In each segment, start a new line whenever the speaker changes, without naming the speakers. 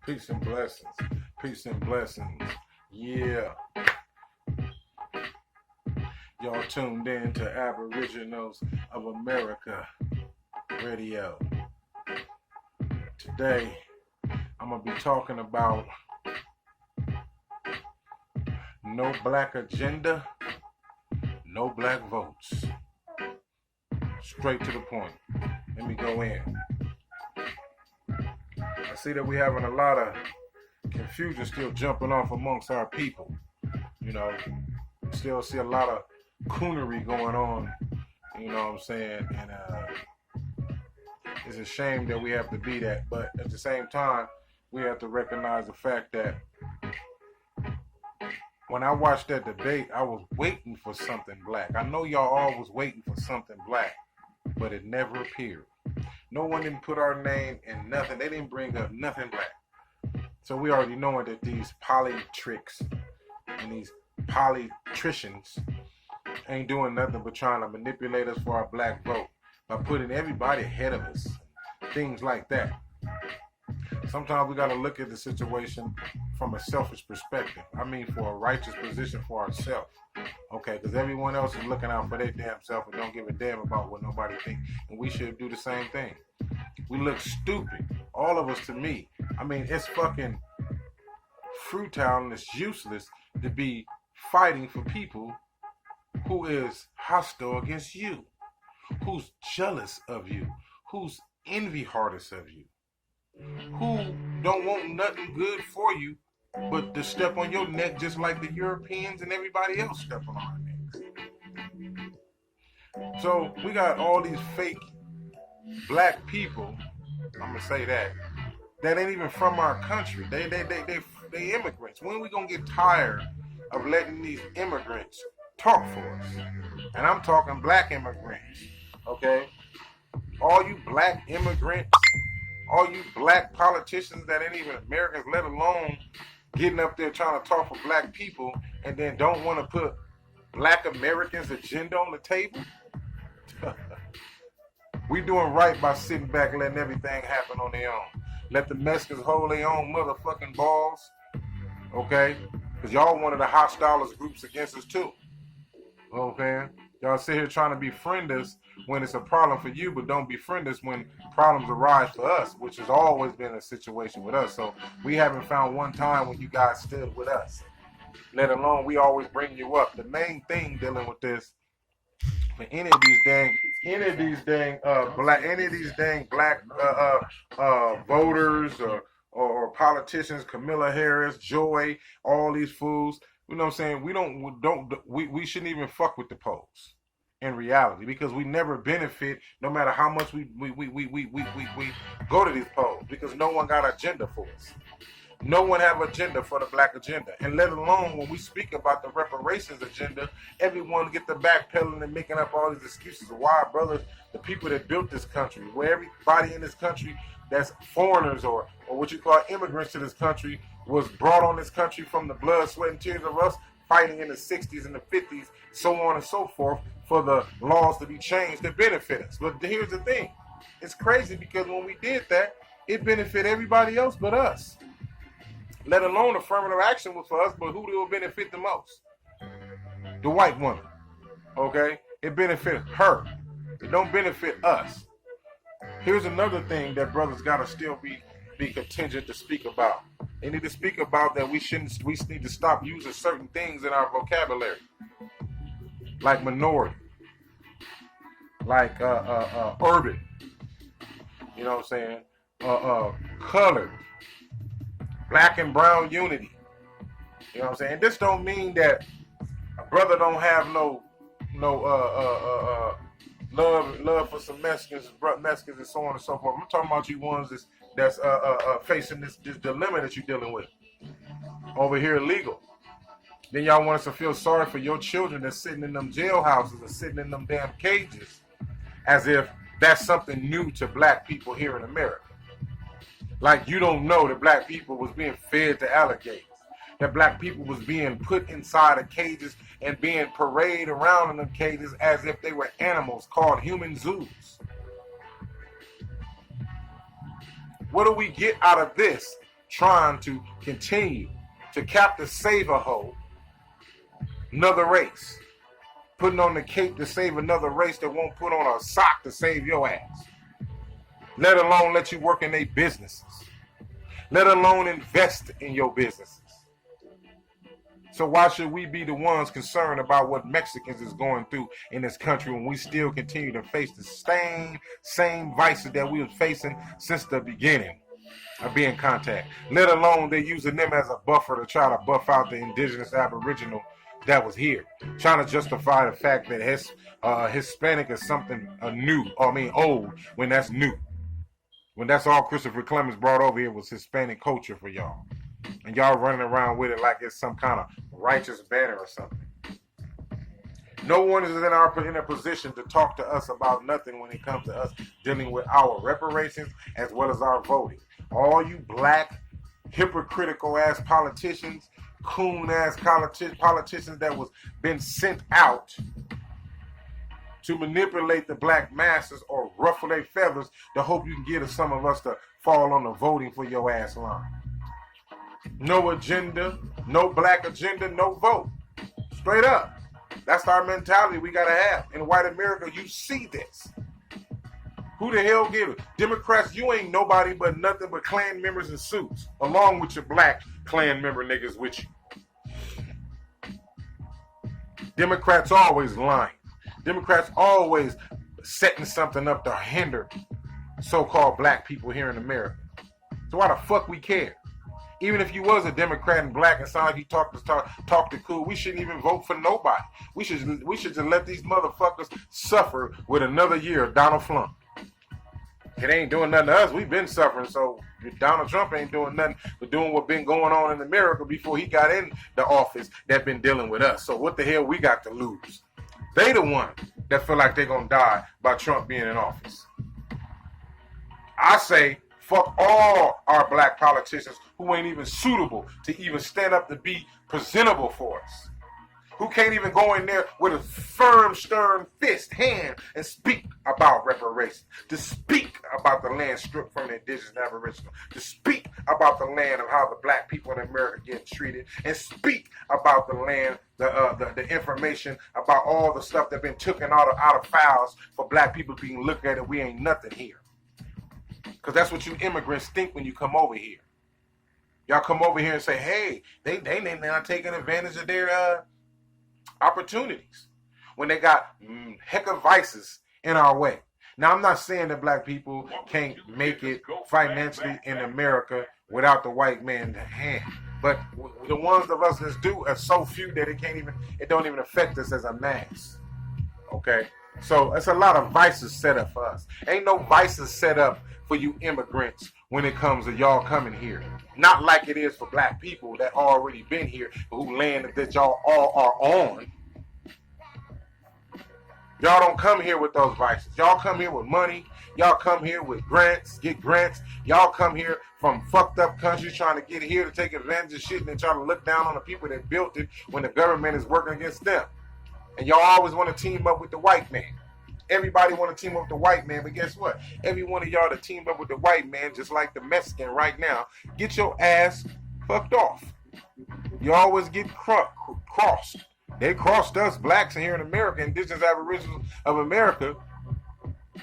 Peace and blessings. Peace and blessings. Yeah. Y'all tuned in to Aboriginals of America Radio. Today, I'm going to be talking about no black agenda, no black votes. Straight to the point. Let me go in. I see that we're having a lot of confusion still jumping off amongst our people. You know, still see a lot of coonery going on, you know what I'm saying? And it's a shame that we have to be that. But at the same time, we have to recognize the fact that when I watched that debate, I was waiting for something black. I know y'all all was waiting for something black, but it never appeared. No one didn't put our name in nothing. They didn't bring up nothing black. So we already knowing that these politricks and these politicians ain't doing nothing but trying to manipulate us for our black vote by putting everybody ahead of us. Things like that. Sometimes we got to look at the situation from a selfish perspective. I mean, for a righteous position for ourselves. Okay, because everyone else is looking out for their damn self and don't give a damn about what nobody thinks. And we should do the same thing. We look stupid. All of us, to me. I mean, it's fucking futile and it's useless to be fighting for people who is hostile against you, who's jealous of you, who's envy-hearted of you, who don't want nothing good for you but to step on your neck just like the Europeans and everybody else stepping on our necks. So we got all these fake black people, I'm gonna say that ain't even from our country. They immigrants. When are we gonna get tired of letting these immigrants talk for us? And I'm talking black immigrants, okay? All you black immigrants, all you black politicians that ain't even Americans, let alone getting up there trying to talk for black people and then don't want to put black Americans' agenda on the table. We doing right by sitting back and letting everything happen on their own. Let the Mexicans hold their own motherfucking balls, okay? Because y'all one of the hostilest groups against us too. Okay? Y'all sit here trying to befriend us when it's a problem for you, but don't befriend us when problems arise for us, which has always been a situation with us. So we haven't found one time when you guys stood with us, let alone we always bring you up. The main thing dealing with this, for any of these dang black voters or politicians, Camilla Harris, Joy, all these fools. You know what I'm saying? We shouldn't even fuck with the polls in reality, because we never benefit no matter how much we go to these polls, because no one got an agenda for us. No one have agenda for the black agenda. And let alone when we speak about the reparations agenda, everyone get the backpedaling and making up all these excuses of why, brothers, the people that built this country, where everybody in this country that's foreigners or what you call immigrants to this country was brought on this country from the blood, sweat, and tears of us fighting in the 60s and the 50s, so on and so forth, for the laws to be changed to benefit us. But here's the thing. It's crazy because when we did that, it benefited everybody else but us. Let alone affirmative action was for us, but who will benefit the most? The white woman. Okay? It benefits her. It don't benefit us. Here's another thing that brothers gotta still be contingent to speak about. They need to speak about that we need to stop using certain things in our vocabulary. Like minority. Like urban. You know what I'm saying? Colored. Black and brown unity. You know what I'm saying? This don't mean that a brother don't have no love for some Mexicans and so on and so forth. I'm talking about you ones that's facing this dilemma that you're dealing with over here illegal. Then y'all want us to feel sorry for your children that's sitting in them jailhouses and sitting in them damn cages, as if that's something new to black people here in America. Like you don't know that black people was being fed to alligators. That black people was being put inside of cages and being paraded around in them cages as if they were animals called human zoos. What do we get out of this? Trying to continue to captive save a hoe, another race. Putting on the cape to save another race that won't put on a sock to save your ass. Let alone let you work in their businesses. Let alone invest in your businesses. So why should we be the ones concerned about what Mexicans is going through in this country when we still continue to face the same vices that we was facing since the beginning of being contact? Let alone they're using them as a buffer to try to buff out the indigenous aboriginal that was here, trying to justify the fact that Hispanic is something old, when that's new. When that's all Christopher Columbus brought over here was Hispanic culture for y'all. And y'all running around with it like it's some kind of righteous banner or something. No one is in a position to talk to us about nothing when it comes to us dealing with our reparations as well as our voting. All you black, hypocritical ass politicians, coon ass politicians that was been sent out to manipulate the black masses or ruffle their feathers to hope you can get some of us to fall on the voting for your ass line. No agenda, no black agenda, no vote. Straight up. That's our mentality we gotta have. In white America, you see this. Who the hell give it? Democrats, you ain't nobody but nothing but Klan members in suits, along with your black Klan member niggas with you. Democrats always lying. Democrats always setting something up to hinder so-called black people here in America. So why the fuck we care? Even if you was a Democrat and black and sound like you talk to cool, we shouldn't even vote for nobody. We should just let these motherfuckers suffer with another year of Donald Trump. It ain't doing nothing to us. We've been suffering, so Donald Trump ain't doing nothing but doing what been going on in America before he got in the office that been dealing with us. So what the hell we got to lose? They the one that feel like they're gonna die by Trump being in office. I say fuck all our black politicians who ain't even suitable to even stand up to be presentable for us. Who can't even go in there with a firm, stern fist hand and speak about reparations, to speak about the land stripped from the indigenous and aboriginal, to speak about the land of how the black people in America get treated, and speak about the land, the information about all the stuff that been taken out of files for black people being looked at and we ain't nothing here. Because that's what you immigrants think when you come over here. Y'all come over here and say, hey, they not taking advantage of their opportunities when they got heck of vices in our way. Now, I'm not saying that black people can't make it financially in America without the white man's hand, but the ones of us that do are so few that it don't even affect us as a mass. Okay, so it's a lot of vices set up for us. Ain't no vices set up for you immigrants when it comes to y'all coming here. Not like it is for black people that already been here, who land that y'all all are on. Y'all don't come here with those vices. Y'all come here with money. Y'all come here with grants, get grants. Y'all come here from fucked up countries trying to get here to take advantage of shit and then try to look down on the people that built it when the government is working against them. And y'all always want to team up with the white man. Everybody want to team up with the white man, but guess what? Every one of y'all that team up with the white man, just like the Mexican right now, get your ass fucked off. You always get crossed. They crossed us blacks here in America, indigenous aboriginals of America.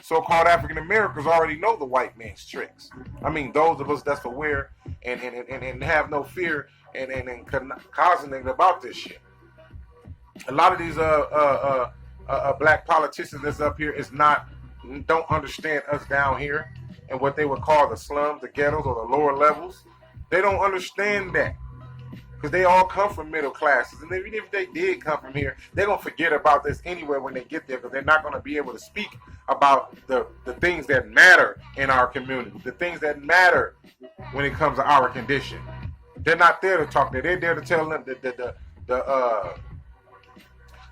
So-called African Americans already know the white man's tricks. I mean, those of us that's aware and have no fear and causing anything about this shit. A lot of these black politicians that's up here don't understand us down here and what they would call the slums, the ghettos, or the lower levels. They don't understand that because they all come from middle classes. And even if they did come from here, they're going to forget about this anyway when they get there because they're not going to be able to speak about the things that matter in our community, the things that matter when it comes to our condition. They're not there to talk. They're there to tell them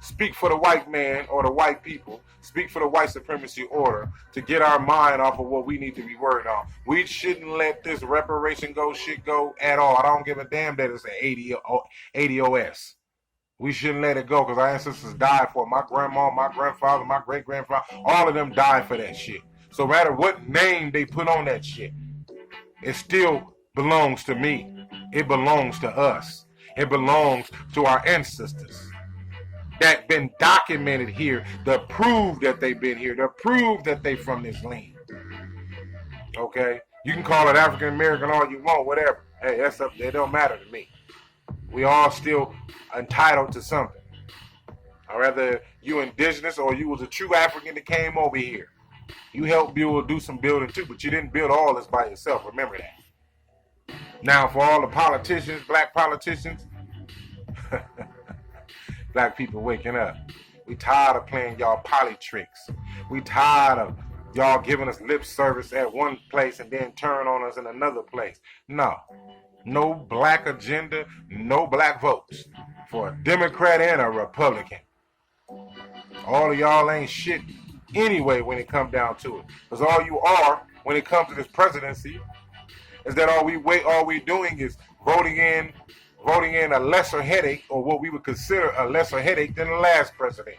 speak for the white man or the white people, speak for the white supremacy order to get our mind off of what we need to be worried on. We shouldn't let this reparation shit go at all. I don't give a damn that it's an 80 OS. We shouldn't let it go because our ancestors died for it. My grandma, my grandfather, my great-grandfather, all of them died for that shit. So no matter what name they put on that shit, It still belongs to me. It belongs to us. It belongs to our ancestors that been documented here, to prove that they've been here, to prove that they from this land. Okay? You can call it African American all you want, whatever. Hey, that's up. It don't matter to me. We all still entitled to something. Or whether you indigenous or you was a true African that came over here. You helped build, do some building too, but you didn't build all this by yourself. Remember that. Now, for all the politicians, black politicians, black people waking up. We tired of playing y'all poly tricks. We tired of y'all giving us lip service at one place and then turn on us in another place. No. No black agenda, no black votes for a Democrat and a Republican. All of y'all ain't shit anyway when it comes down to it. Because all you are when it comes to this presidency is that all we doing is voting in a lesser headache, or what we would consider a lesser headache than the last president.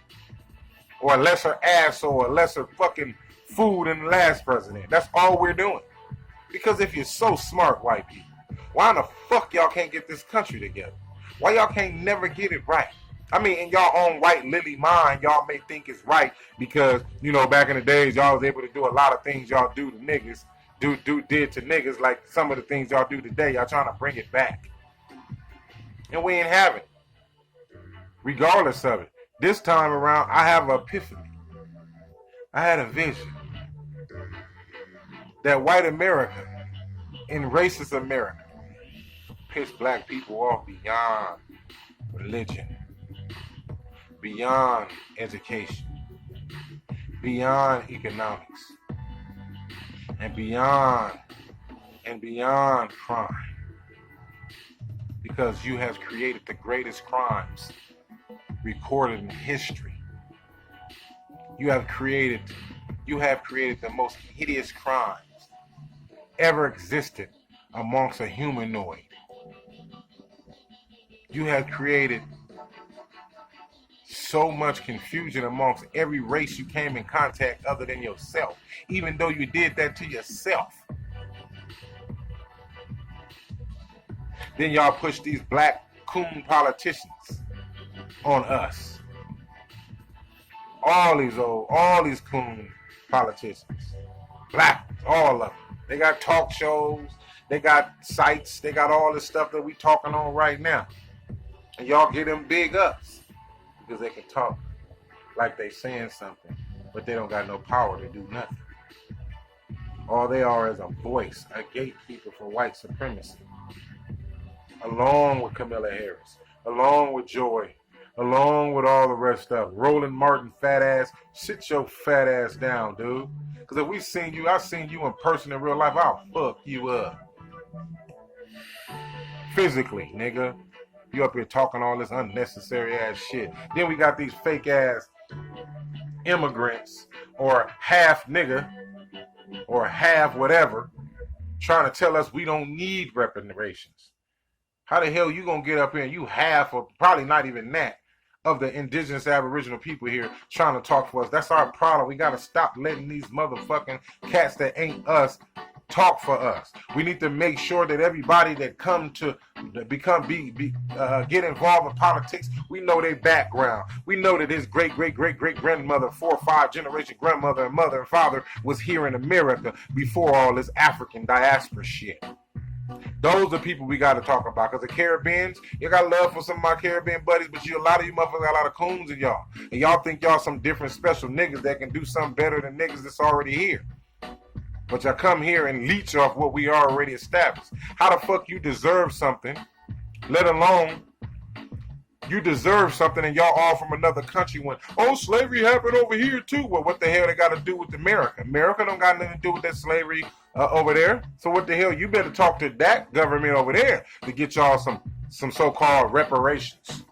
Or a lesser ass or a lesser fucking food than the last president. That's all we're doing. Because if you're so smart, white people, why in the fuck y'all can't get this country together? Why y'all can't never get it right? I mean, in y'all own white lily mind, y'all may think it's right because, you know, back in the days, y'all was able to do a lot of things y'all do to niggas, did to niggas, like some of the things y'all do today. Y'all trying to bring it back. And we ain't having it. Regardless of it. This time around, I have an epiphany. I had a vision that white America and racist America piss black people off beyond religion, beyond education, beyond economics, and beyond crime. Because you have created the greatest crimes recorded in history. You have created the most hideous crimes ever existed amongst a humanoid. You have created so much confusion amongst every race you came in contact other than yourself, even though you did that to yourself. Then y'all push these black coon politicians on us. All these coon politicians. Black, all of them. They got talk shows, they got sites, they got all this stuff that we talking on right now. And y'all get them big ups because they can talk like they saying something, but they don't got no power to do nothing. All they are is a voice, a gatekeeper for white supremacy. Along with Kamala Harris, along with Joy, along with all the rest of them. Roland Martin, fat ass, sit your fat ass down, dude. Because if I've seen you in person in real life, I'll fuck you up. Physically, nigga. You up here talking all this unnecessary ass shit. Then we got these fake ass immigrants, or half nigga, or half whatever, trying to tell us we don't need reparations. How the hell you gonna get up here and you half, or probably not even that, of the indigenous Aboriginal people here trying to talk for us? That's our problem. We gotta stop letting these motherfucking cats that ain't us talk for us. We need to make sure that everybody that come to get involved in politics, we know their background. We know that his great grandmother, 4 or 5 generation grandmother and mother and father was here in America before all this African diaspora shit. Those are people we got to talk about. Because the Caribbeans, you got love for some of my Caribbean buddies, but a lot of you motherfuckers got a lot of coons in y'all. And y'all think y'all some different special niggas that can do something better than niggas that's already here. But y'all come here and leech off what we already established. How the fuck you deserve something, let alone you deserve something, and y'all all from another country when, oh, slavery happened over here too. Well, what the hell they got to do with America? America don't got nothing to do with that slavery over there. So what the hell? You better talk to that government over there to get y'all some so-called reparations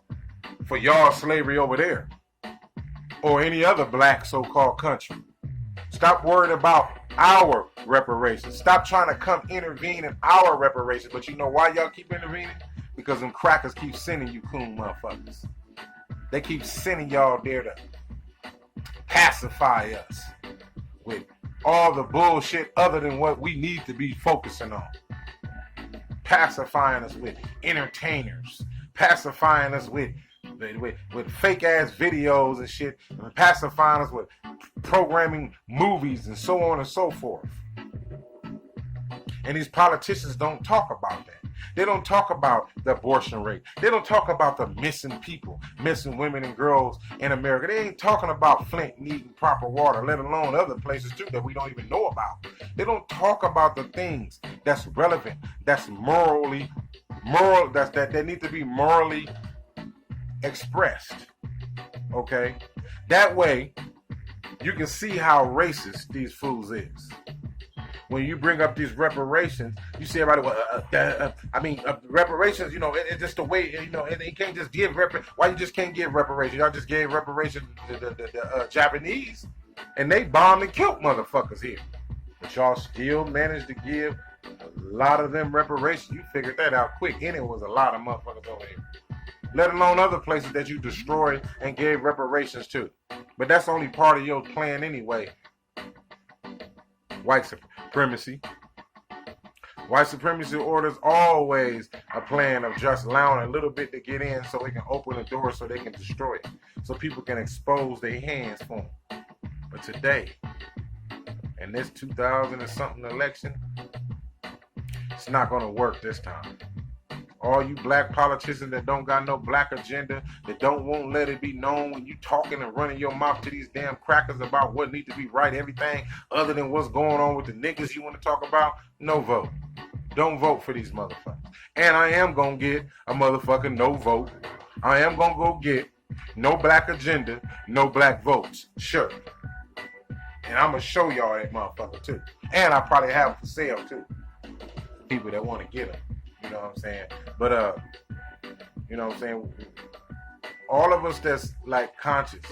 for y'all slavery over there, or any other black so-called country. Stop worrying about our reparations. Stop trying to come intervene in our reparations. But you know why y'all keep intervening? Because them crackers keep sending you coon motherfuckers. They keep sending y'all there to pacify us. with all the bullshit other than what we need to be focusing on. Pacifying us with entertainers, pacifying us with fake ass videos and shit, and pacifying us with programming movies and so on and so forth. And these politicians don't talk about that. They don't talk about the abortion rate. They don't talk about the missing people, missing women and girls in America. They ain't talking about Flint needing proper water, let alone other places too that we don't even know about. They don't talk about the things that's relevant, that's moral, that need to be morally expressed. Okay? That way, you can see how racist these fools is. When you bring up these reparations, you see everybody, reparations, it's just the way, and they can't just give reparations. Why you just can't give reparations? Y'all just gave reparations to the Japanese, and they bombed and killed motherfuckers here. But y'all still managed to give a lot of them reparations. You figured that out quick, and it was a lot of motherfuckers over here. Let alone other places that you destroyed and gave reparations to. But that's only part of your plan anyway. White supremacy. White supremacy orders always a plan of just allowing a little bit to get in so they can open the door so they can destroy it. So people can expose their hands for them. But today, in this 2000 and something election, it's not going to work this time. All you black politicians that don't got no black agenda, that won't let it be known when you talking and running your mouth to these damn crackers about what needs to be right, everything other than what's going on with the niggas you want to talk about, no vote. Don't vote for these motherfuckers. And I am going to get a motherfucking no vote. I am going to go get no black agenda, no black votes. Sure. And I'm going to show y'all that motherfucker too. And I probably have them for sale too. People that want to get them. You know what I'm saying? But, you know what I'm saying? All of us that's like conscious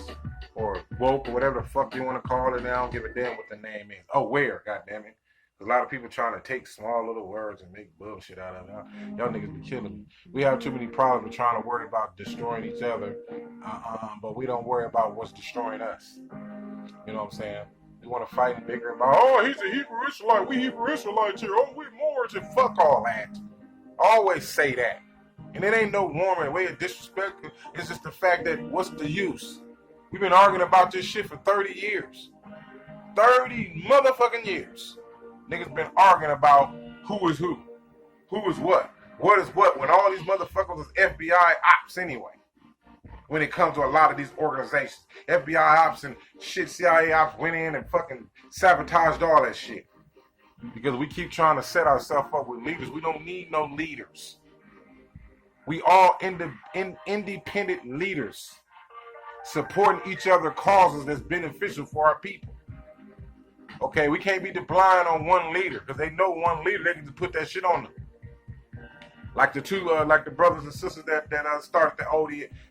or woke or whatever the fuck you want to call it, I don't give a damn what the name is. Aware, goddammit. A lot of people trying to take small little words and make bullshit out of it. Y'all niggas be killing me. We have too many problems with trying to worry about destroying each other, but we don't worry about what's destroying us. You know what I'm saying? We want to fight and bigger about, he's a Hebrew Israelite. We Hebrew Israelites here. We Moors, and fuck all that. Always say that. And it ain't no warming way of disrespect. It's just the fact that what's the use? We've been arguing about this shit for 30 years. 30 motherfucking years. Niggas been arguing about who is who is what is what, when all these motherfuckers is FBI ops anyway. When it comes to a lot of these organizations. FBI ops and shit, CIA ops went in and fucking sabotaged all that shit. Because we keep trying to set ourselves up with leaders. We don't need no leaders. We all independent leaders supporting each other's causes that's beneficial for our people. Okay, we can't be blind on one leader because they know one leader, they can just put that shit on them. Like the two, like the brothers and sisters that started the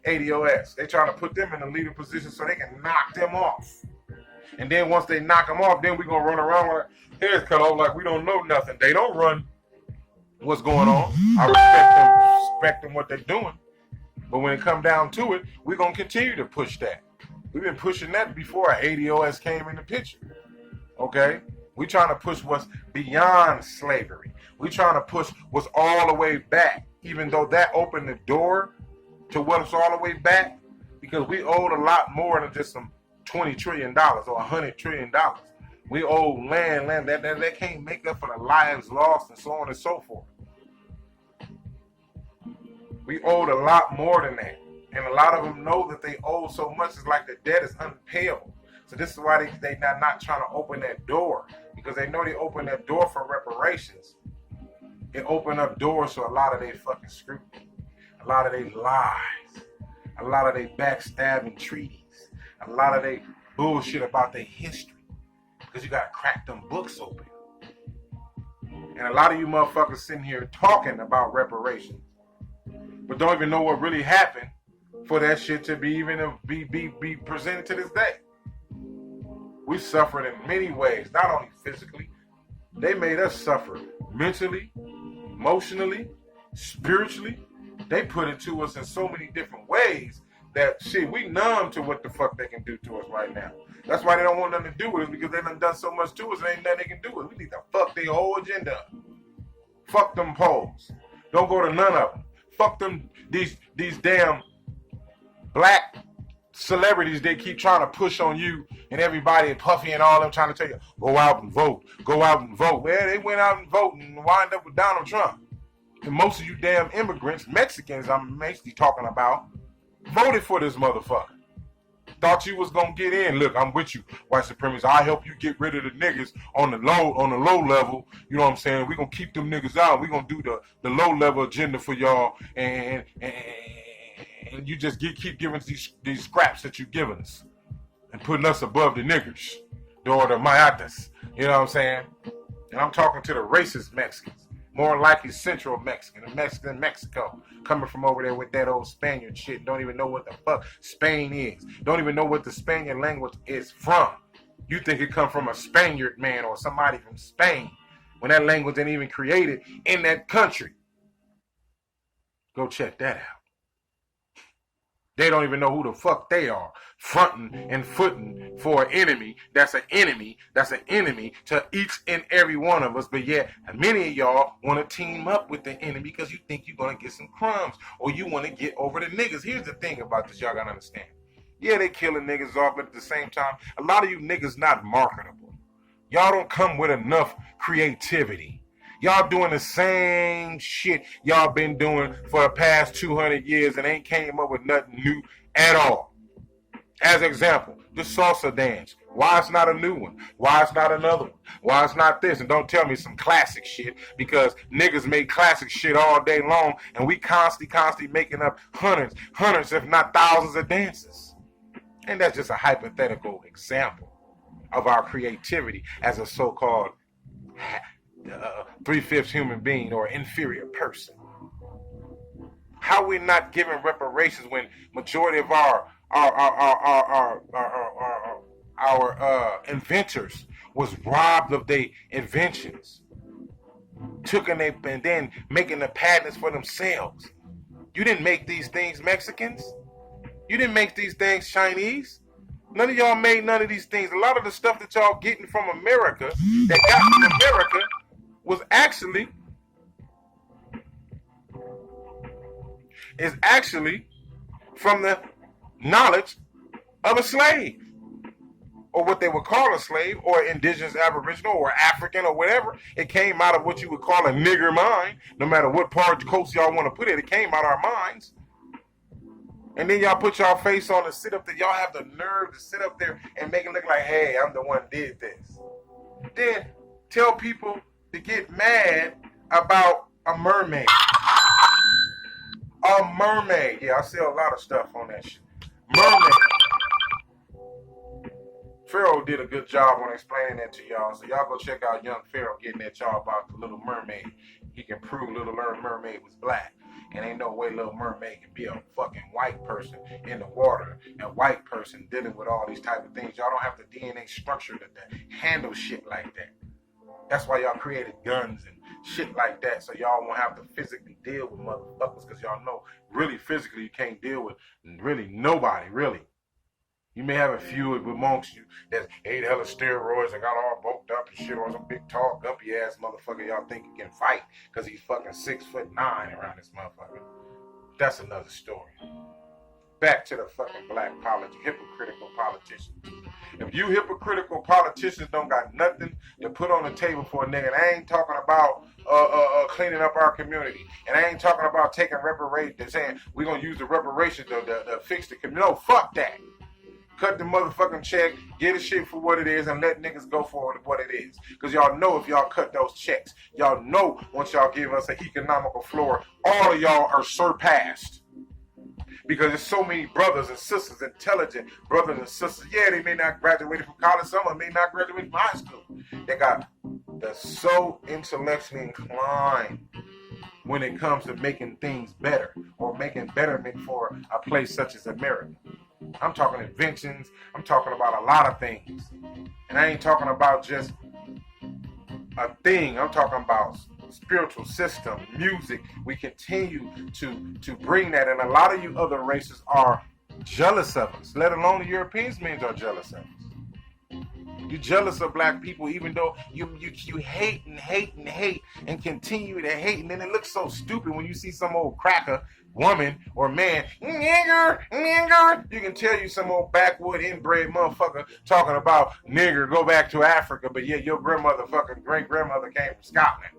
ADOS. They trying to put them in a leader position so they can knock them off. And then once they knock them off, then we're going to run around with our heads cut off like we don't know nothing. They don't run what's going on. I respect them what they're doing. But when it come down to it, we're going to continue to push that. We've been pushing that before our ADOS came in the picture. Okay? We trying to push what's beyond slavery. We trying to push what's all the way back, even though that opened the door to what's all the way back, because we owed a lot more than just some $20 trillion or $100 trillion. We owe land that can't make up for the lives lost and so on and so forth. We owed a lot more than that. And a lot of them know that they owe so much, it's like the debt is unpayable. So this is why they not trying to open that door, because they know they open that door for reparations. It opened up doors to a lot of their fucking scrutiny, a lot of their lies, a lot of their backstabbing treaties, a lot of their bullshit about their history, because you got to crack them books open. And a lot of you motherfuckers sitting here talking about reparations, but don't even know what really happened for that shit to be be presented to this day. We suffered in many ways, not only physically. They made us suffer mentally, emotionally, spiritually. They put it to us in so many different ways that shit, we numb to what the fuck they can do to us right now. That's why they don't want nothing to do with us, because they done so much to us and ain't nothing they can do with us. We need to fuck their whole agenda up. Fuck them polls. Don't go to none of them. Fuck them, these damn black celebrities they keep trying to push on you and everybody and Puffy and all them trying to tell you, go out and vote. Go out and vote. Well, they went out and voted and wind up with Donald Trump. And most of you damn immigrants, Mexicans I'm basically talking about, voted for this motherfucker. Thought you was gonna get in. Look, I'm with you, white supremacists. I help you get rid of the niggas on the low level. You know what I'm saying? We gonna keep them niggas out. We gonna do the low level agenda for y'all, and you just keep giving us these scraps that you giving us, and putting us above the niggers, or the mayatas. You know what I'm saying? And I'm talking to the racist Mexicans. More likely Central Mexican, a Mexican in Mexico, coming from over there with that old Spaniard shit. Don't even know what the fuck Spain is. Don't even know what the Spaniard language is from. You think it come from a Spaniard man or somebody from Spain, when that language ain't even created in that country. Go check that out. They don't even know who the fuck they are, fronting and footing for an enemy that's an enemy to each and every one of us. But yet, many of y'all want to team up with the enemy because you think you're going to get some crumbs or you want to get over the niggas. Here's the thing about this, y'all got to understand. Yeah, they killing niggas off, but at the same time, a lot of you niggas not marketable. Y'all don't come with enough creativity. Y'all doing the same shit y'all been doing for the past 200 years and ain't came up with nothing new at all. As example, the salsa dance. Why it's not a new one? Why it's not another one? Why it's not this? And don't tell me some classic shit, because niggas make classic shit all day long and we constantly making up hundreds if not thousands of dances. And that's just a hypothetical example of our creativity as a so-called 3/5 human being or inferior person. How we not giving reparations when majority of our inventors was robbed of their inventions, and then making the patents for themselves? You didn't make these things, Mexicans. You didn't make these things, Chinese. None of y'all made none of these things. A lot of the stuff that y'all getting from America, that got from America, was actually from the knowledge of a slave, or what they would call a slave, or indigenous, aboriginal, or African, or whatever. It came out of what you would call a nigger mind. No matter what part of the coast y'all want to put it came out of our minds. And then y'all put y'all face on and sit up there. Y'all have the nerve to sit up there and make it look like, hey, I'm the one who did this. Then tell people to get mad about a mermaid. A mermaid. Yeah, I sell a lot of stuff on that shit. Mermaid. Pharaoh did a good job on explaining that to y'all. So y'all go check out Young Pharaoh getting at y'all about the Little Mermaid. He can prove Little Mermaid was black. And ain't no way Little Mermaid can be a fucking white person in the water. And a white person dealing with all these type of things. Y'all don't have the DNA structure to handle shit like that. That's why y'all created guns and shit like that, so y'all won't have to physically deal with motherfuckers, because y'all know really physically you can't deal with really nobody, really. You may have a few amongst you that ate hella steroids and got all bulked up and shit, or some big tall gumpy ass motherfucker y'all think he can fight because he's fucking 6'9" around this motherfucker. That's another story. Back to the fucking black hypocritical politicians. If you hypocritical politicians don't got nothing to put on the table for a nigga, and I ain't talking about cleaning up our community, and I ain't talking about taking reparations, saying we're gonna use the reparations to fix the community. No, fuck that. Cut the motherfucking check, get the shit for what it is, and let niggas go for what it is. Because y'all know if y'all cut those checks, y'all know once y'all give us an economical floor, all of y'all are surpassed. Because there's so many brothers and sisters, intelligent brothers and sisters. Yeah, they may not graduate from college. Some of them may not graduate from high school. They're so intellectually inclined when it comes to making things better or making betterment for a place such as America. I'm talking inventions. I'm talking about a lot of things. And I ain't talking about just a thing. I'm talking about spiritual system, music. We continue to bring that, and a lot of you other races are jealous of us, let alone the Europeans means are jealous of us. You're jealous of black people, even though you hate and hate and hate and continue to hate, and then it looks so stupid when you see some old cracker woman or man, nigger, nigger. You can tell you some old backwood inbred motherfucker talking about nigger, go back to Africa, but yeah, your grandmother, fucking great grandmother came from Scotland.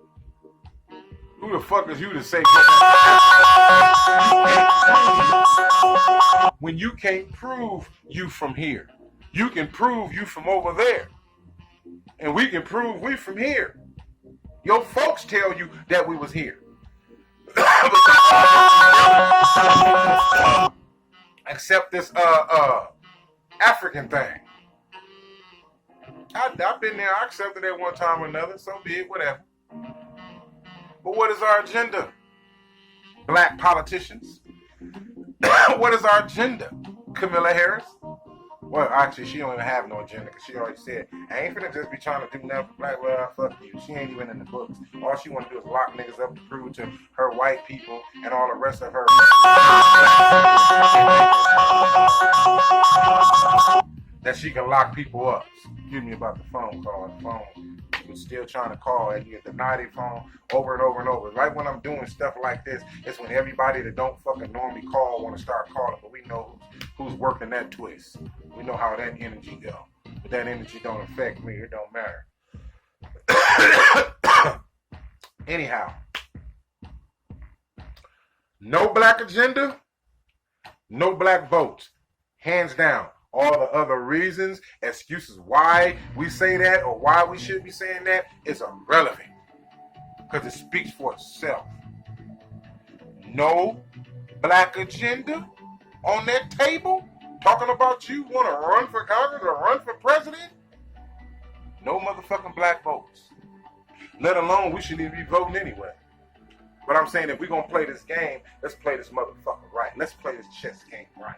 Who the fuck is you to say when you can't prove you from here? You can prove you from over there. And we can prove we from here. Your folks tell you that we was here. Except this African thing. I've been there, I accepted it one time or another, so be it, whatever. But what is our agenda? Black politicians. What is our agenda? Kamala Harris? Well, actually, she don't even have no agenda because she already said, I ain't finna just be trying to do nothing for black. Well, fuck you. She ain't even in the books. All she want to do is lock niggas up to prove to her white people and all the rest of her that she can lock people up. Excuse me about the phone call. The phone was still trying to call and you get denied their phone over and over and over. Right when I'm doing stuff like this, it's when everybody that don't fucking normally call want to start calling, but we know who's working that twist. We know how that energy go. But that energy don't affect me. It don't matter. Anyhow, no black agenda, no black votes. Hands down. All the other reasons, excuses why we say that or why we should be saying that is irrelevant. Because it speaks for itself. No black agenda on that table talking about you want to run for Congress or run for president. No motherfucking black votes. Let alone we shouldn't even be voting anyway. But I'm saying if we're going to play this game, let's play this motherfucker right. Let's play this chess game right.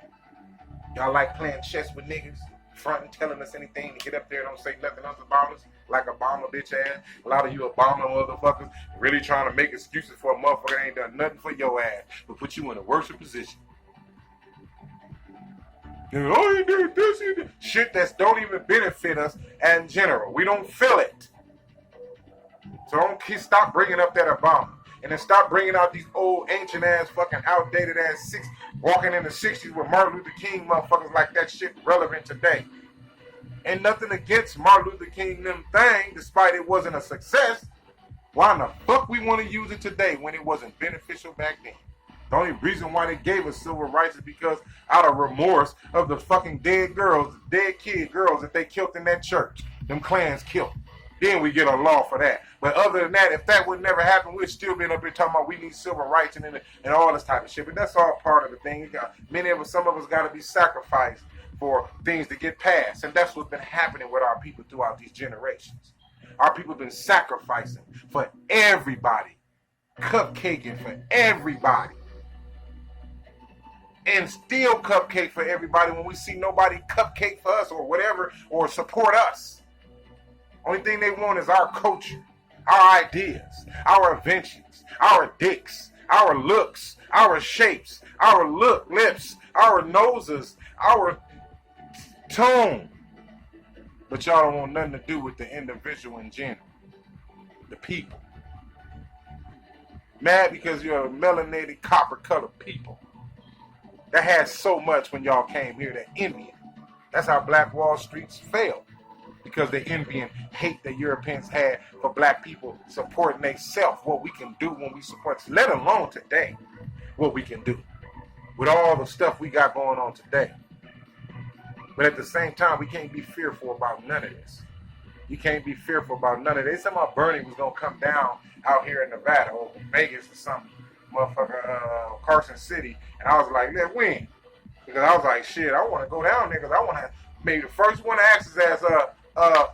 Y'all like playing chess with niggas, fronting, telling us anything to get up there, don't say nothing else about us, like Obama bitch ass. A lot of you Obama motherfuckers really trying to make excuses for a motherfucker that ain't done nothing for your ass, but put you in a worse position. Oh, he did this, he did shit that don't even benefit us in general. We don't feel it. So don't stop bringing up that Obama. And then stop bringing out these old, ancient ass, fucking outdated ass walking in the 60s with Martin Luther King motherfuckers like that shit relevant today. Ain't nothing against Martin Luther King them thing, despite it wasn't a success. Why in the fuck we want to use it today when it wasn't beneficial back then? The only reason why they gave us civil rights is because out of remorse of the fucking dead girls, dead kid girls that they killed in that church. Them Klans killed. Then we get a law for that. But other than that, if that would never happen, we'd still be up here talking about we need civil rights and all this type of shit. But that's all part of the thing. Some of us got to be sacrificed for things to get passed. And that's what's been happening with our people throughout these generations. Our people have been sacrificing for everybody. Cupcaking for everybody. And still cupcake for everybody when we see nobody cupcake for us or whatever or support us. Only thing they want is our culture, our ideas, our inventions, our dicks, our looks, our shapes, our lips, our noses, our tone. But y'all don't want nothing to do with the individual in general, the people. Mad because you're a melanated, copper-colored people that had so much when y'all came here, that envy. That's how Black Wall Streets failed. Because the envy and hate that Europeans had for black people supporting themselves, what we can do when we support, let alone today, what we can do with all the stuff we got going on today. But at the same time, we can't be fearful about none of this. You can't be fearful about none of this. Somehow Bernie was going to come down out here in Nevada or Vegas or something, motherfucker, Carson City. And I was like, let when? Because I was like, shit, I want to go down there because I want to maybe the first one to ask his ass,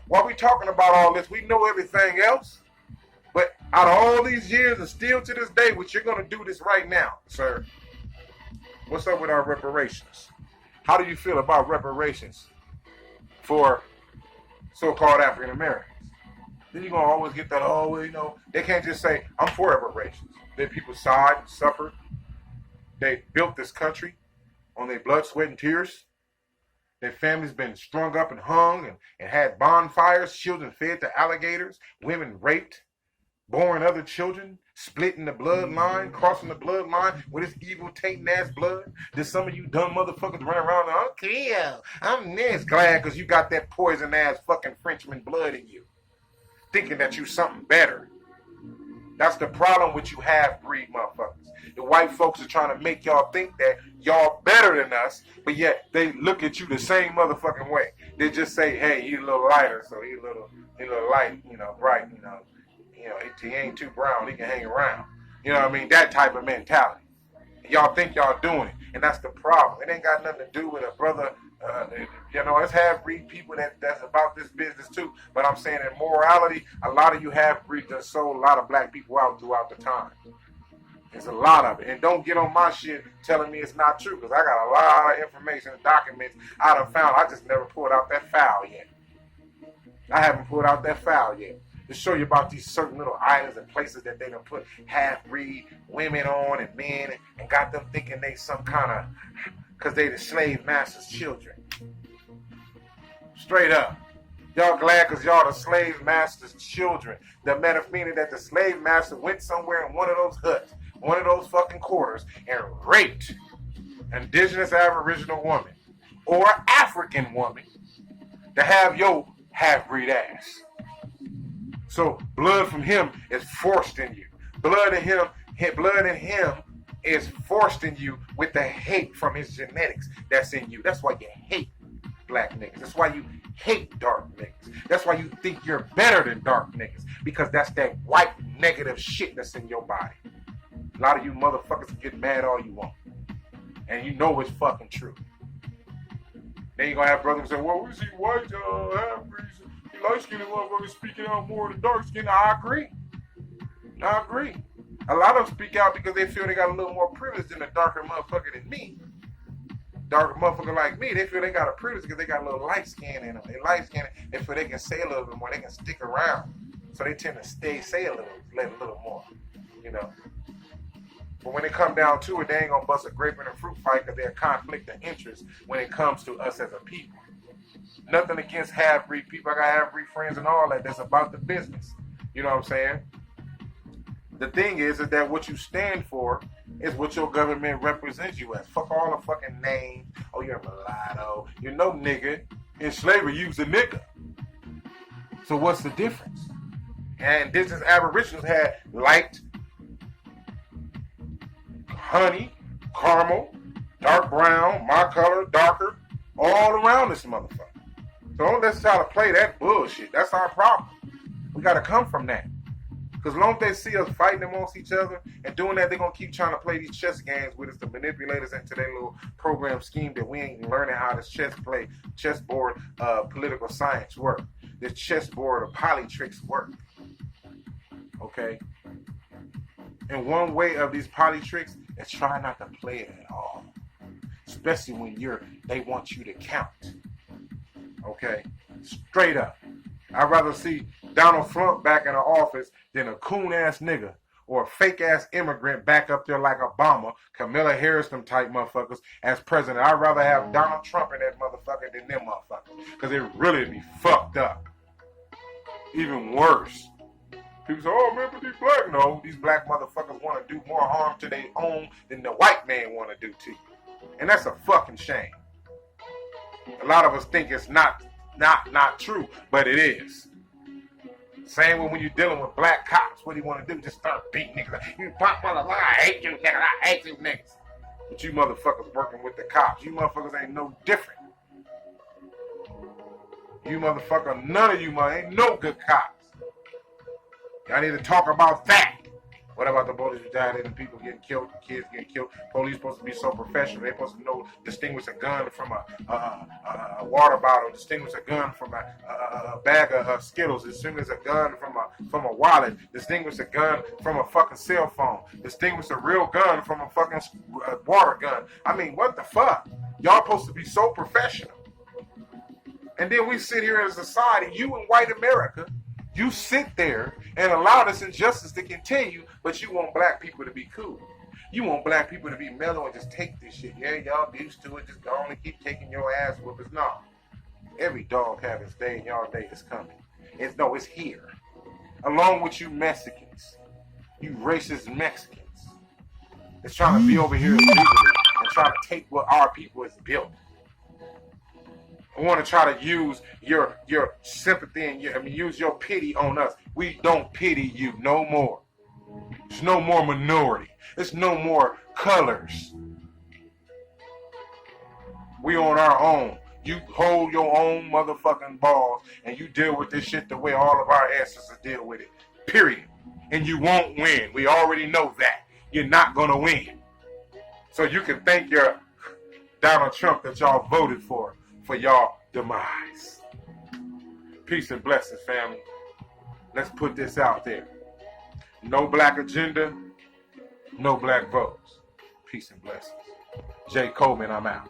while we talking about all this, we know everything else. But out of all these years and still to this day, what you're going to do this right now, sir. What's up with our reparations? How do you feel about reparations for so-called African Americans? Then you're going to always get that, oh, well, you know, they can't just say, I'm for reparations. Then people sighed and suffered. They built this country. on their blood, sweat, and tears. Their families been strung up and hung and had bonfires, children fed to alligators, women raped, born other children, splitting the bloodline, crossing the bloodline with this evil tainting ass blood. Did some of you dumb motherfuckers run around and, okay, I'm this glad because you got that poison ass fucking Frenchman blood in you, thinking that you something better. That's the problem with you half-breed motherfuckers. The white folks are trying to make y'all think that y'all better than us, but yet they look at you the same motherfucking way. They just say, hey, he's a little lighter, so he's a little light, bright, he ain't too brown, he can hang around. You know what I mean? That type of mentality. Y'all think y'all doing it, and that's the problem. It ain't got nothing to do with a brother. It's half-breed people that's about this business too. But I'm saying in morality, a lot of you half-breeds have sold a lot of black people out throughout the time. There's a lot of it. And don't get on my shit telling me it's not true, because I got a lot of information and documents I done found. I just never pulled out that file yet. I haven't pulled out that file yet to show you about these certain little islands and places that they done put half-breed women on and men and got them thinking they some kind of, because they the slave master's children. Straight up. Y'all glad because y'all the slave master's children. The meaning that the slave master went somewhere in one of those huts, one of those fucking quarters, and raped indigenous Aboriginal woman or African woman to have your half-breed ass. So blood from him is forced in you. Blood in him is forced in you with the hate from his genetics that's in you. That's why you hate black niggas. That's why you hate dark niggas. That's why you think you're better than dark niggas, because that's that white negative shit that's in your body. A lot of you motherfuckers can get mad all you want, and you know it's fucking true. Then you're gonna have brothers say, well, we see white half-breeds, light-skinned motherfuckers speaking out more than dark-skinned. I agree. A lot of them speak out because they feel they got a little more privilege than a darker motherfucker than me. Darker motherfucker like me, they feel they got a privilege because they got a little light skin in them. They light skin, they feel they can say a little bit more, they can stick around. So they tend to say a little more, But when it come down to it, they ain't gonna bust a grape in a fruit fight because they're a conflict of interest when it comes to us as a people. Nothing against half-breed people. I got half-breed friends and all that. That's about the business. You know what I'm saying? The thing is that what you stand for is what your government represents you as. Fuck all the fucking names. Oh, you're a mulatto. You're no nigga. In slavery, you was a nigga. So what's the difference? And indigenous Aboriginals had light, honey, caramel, dark brown, my color, darker, all around this motherfucker. So don't let's try to play that bullshit. That's our problem. We got to come from that. Because as long as they see us fighting amongst each other and doing that, they're going to keep trying to play these chess games with us to manipulate us into their little program scheme that we ain't learning how this chessboard political science work. This chessboard of politricks work. Okay? And one way of these politricks is try not to play it at all. Especially when they want you to count. Okay? Straight up. I'd rather see Donald Trump back in the office than a coon-ass nigga or a fake-ass immigrant back up there like Obama, Kamala Harris, them type motherfuckers as president. I'd rather have Donald Trump in that motherfucker than them motherfuckers, because it really be fucked up. Even worse. People say, oh, man, but these black. No, these black motherfuckers want to do more harm to their own than the white man want to do to you. And that's a fucking shame. A lot of us think it's not true, but it is. Same when you're dealing with black cops. What do you want to do? Just start beating niggas. You pop motherfucker, I hate you niggas, I hate you niggas. But you motherfuckers working with the cops. You motherfuckers ain't no different. You motherfucker, none of you ain't no good cops. Y'all need to talk about that. What about the police brutality and people getting killed, kids getting killed? Police supposed to be so professional. They're supposed to know, distinguish a gun from a water bottle, distinguish a gun from a bag of Skittles, distinguish a gun from a wallet, distinguish a gun from a fucking cell phone, distinguish a real gun from a fucking water gun. I mean, what the fuck? Y'all supposed to be so professional. And then we sit here as a society, you in white America, you sit there and allow this injustice to continue, but you want black people to be cool. You want black people to be mellow and just take this shit. Yeah, y'all used to it. Just go on and keep taking your ass whoopers. No. Every dog have its day and y'all day is coming. It's here. Along with you Mexicans. You racist Mexicans. That's trying to be over here illegally and try to take what our people has built. I want to try to use your sympathy and use your pity on us. We don't pity you no more. There's no more minority. There's no more colors. We on our own. You hold your own motherfucking balls and you deal with this shit the way all of our ancestors deal with it. Period. And you won't win. We already know that. You're not gonna win. So you can thank your Donald Trump that y'all voted for y'all demise. Peace and blessings, family. Let's put this out there. No black agenda, no black votes. Peace and blessings. Jay Coleman, I'm out.